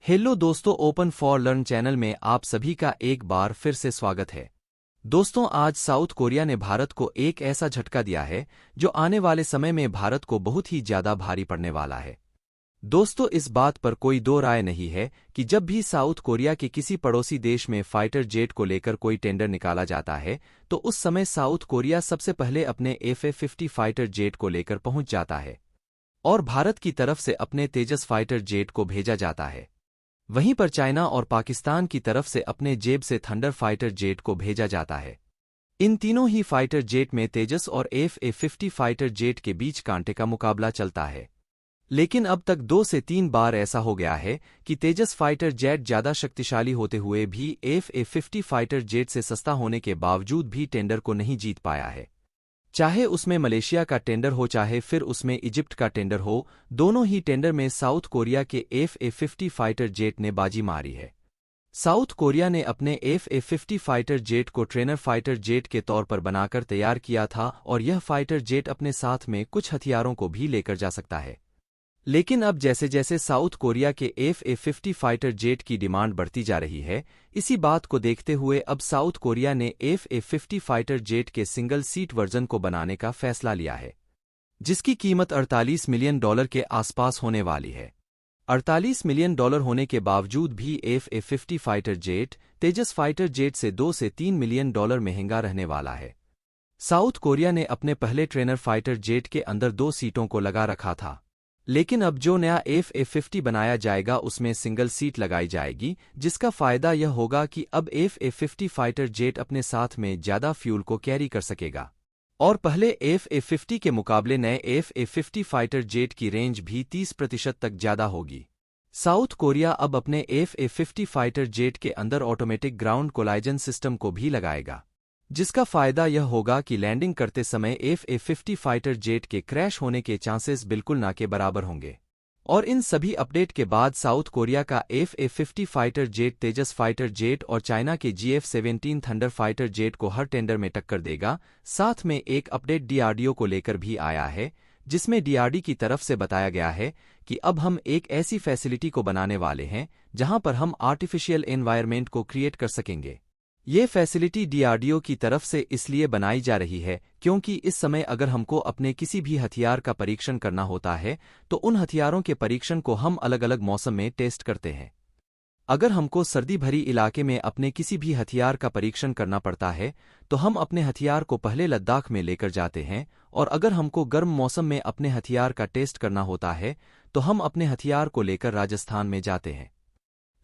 Hello दोस्तों, open for learn channel में आप सभी का एक बार फिर से स्वागत है। दोस्तों, आज साउथ कोरिया ने भारत को एक ऐसा झटका दिया है जो आने वाले समय में भारत को बहुत ही ज्यादा भारी पड़ने वाला है। दोस्तों, इस बात पर कोई दो राय नहीं है कि जब भी साउथ कोरिया के किसी पड़ोसी देश में फाइटर जेट को लेकर कोई टेंडर निकाला जाता है तो उस समय साउथ कोरिया सबसे पहले अपने FA-50 फाइटर जेट को लेकर पहुंच जाता है और भारत की तरफ से अपने तेजस फाइटर जेट को भेजा जाता है। वहीं पर चाइना और पाकिस्तान की तरफ से अपने जेब से थंडर फाइटर जेट को भेजा जाता है। इन तीनों ही फाइटर जेट में तेजस और FA-50 फाइटर जेट के बीच कांटे का मुकाबला चलता है। लेकिन अब तक 2 से 3 बार ऐसा हो गया है कि तेजस फाइटर जेट ज्यादा शक्तिशाली होते हुए भी FA-50 फाइटर जेट से सस्ता होने के बावजूद भी टेंडर को नहीं जीत पाया है। चाहे उसमें मलेशिया का टेंडर हो चाहे फिर उसमें इजिप्ट का टेंडर हो, दोनों ही टेंडर में साउथ कोरिया के FA-50 फाइटर जेट ने बाजी मारी है। साउथ कोरिया ने अपने FA-50 फाइटर जेट को ट्रेनर फाइटर जेट के तौर पर बनाकर तैयार किया था और यह फाइटर जेट अपने साथ में कुछ हथियारों को भी लेकर जा सकता है। लेकिन अब जैसे जैसे साउथ कोरिया के FA-50 फाइटर जेट की डिमांड बढ़ती जा रही है, इसी बात को देखते हुए अब साउथ कोरिया ने FA-50 फाइटर जेट के सिंगल सीट वर्जन को बनाने का फैसला लिया है, जिसकी कीमत $48 मिलियन के आसपास होने वाली है। $48 मिलियन होने के बावजूद भी FA-50 फाइटर जेट तेजस फाइटर जेट से 2 से 3 मिलियन महंगा रहने वाला है। साउथ कोरिया ने अपने पहले ट्रेनर फाइटर जेट के अंदर 2 सीटों को लगा रखा था, लेकिन अब जो नया FA-50 बनाया जाएगा उसमें सिंगल सीट लगाई जाएगी, जिसका फायदा यह होगा कि अब FA-50 फाइटर जेट अपने साथ में ज्यादा फ्यूल को कैरी कर सकेगा और पहले FA-50 के मुकाबले नए FA-50 फाइटर जेट की रेंज भी 30% तक ज्यादा होगी। साउथ कोरिया अब अपने FA-50 फाइटर जेट के अंदर ऑटोमेटिक ग्राउंड कोलाइजन सिस्टम को भी लगाएगा, जिसका फायदा यह होगा कि लैंडिंग करते समय FA-50 फाइटर जेट के क्रैश होने के चांसेस बिल्कुल ना के बराबर होंगे। और इन सभी अपडेट के बाद साउथ कोरिया का FA-50 फाइटर जेट तेजस फाइटर जेट और चाइना के GF-17 थंडर फाइटर जेट को हर टेंडर में टक्कर देगा। साथ में एक अपडेट DRDO को लेकर भी आया है, जिसमें DRD की तरफ से बताया गया है कि अब हम एक ऐसी फैसिलिटी को बनाने वाले हैं जहां पर हम आर्टिफिशियल एनवायरनमेंट को क्रिएट कर सकेंगे। ये फैसिलिटी DRDO की तरफ से इसलिए बनाई जा रही है क्योंकि इस समय अगर हमको अपने किसी भी हथियार का परीक्षण करना होता है तो उन हथियारों के परीक्षण को हम अलग अलग मौसम में टेस्ट करते हैं। अगर हमको सर्दी भरी इलाके में अपने किसी भी हथियार का परीक्षण करना पड़ता है तो हम अपने हथियार को पहले लद्दाख में लेकर जाते हैं, और अगर हमको गर्म मौसम में अपने हथियार का टेस्ट करना होता है तो हम अपने हथियार को लेकर राजस्थान में जाते हैं।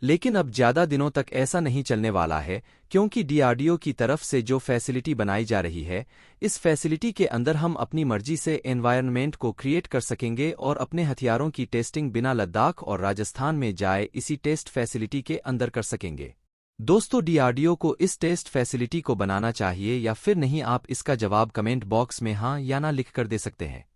लेकिन अब ज्यादा दिनों तक ऐसा नहीं चलने वाला है क्योंकि DRDO की तरफ से जो फैसिलिटी बनाई जा रही है, इस फैसिलिटी के अंदर हम अपनी मर्जी से एनवायरनमेंट को क्रिएट कर सकेंगे और अपने हथियारों की टेस्टिंग बिना लद्दाख और राजस्थान में जाए इसी टेस्ट फैसिलिटी के अंदर कर सकेंगे। दोस्तों, DRDO को इस टेस्ट फैसिलिटी को बनाना चाहिए या फिर नहीं, आप इसका जवाब कमेंट बॉक्स में हाँ या ना लिख कर दे सकते हैं।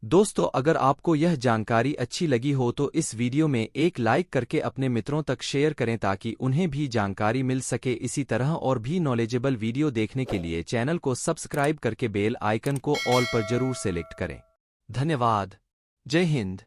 दोस्तों, अगर आपको यह जानकारी अच्छी लगी हो तो इस वीडियो में एक लाइक करके अपने मित्रों तक शेयर करें ताकि उन्हें भी जानकारी मिल सके। इसी तरह और भी नॉलेजेबल वीडियो देखने के लिए चैनल को सब्सक्राइब करके बेल आइकन को ऑल पर जरूर सेलेक्ट करें। धन्यवाद। जय हिंद।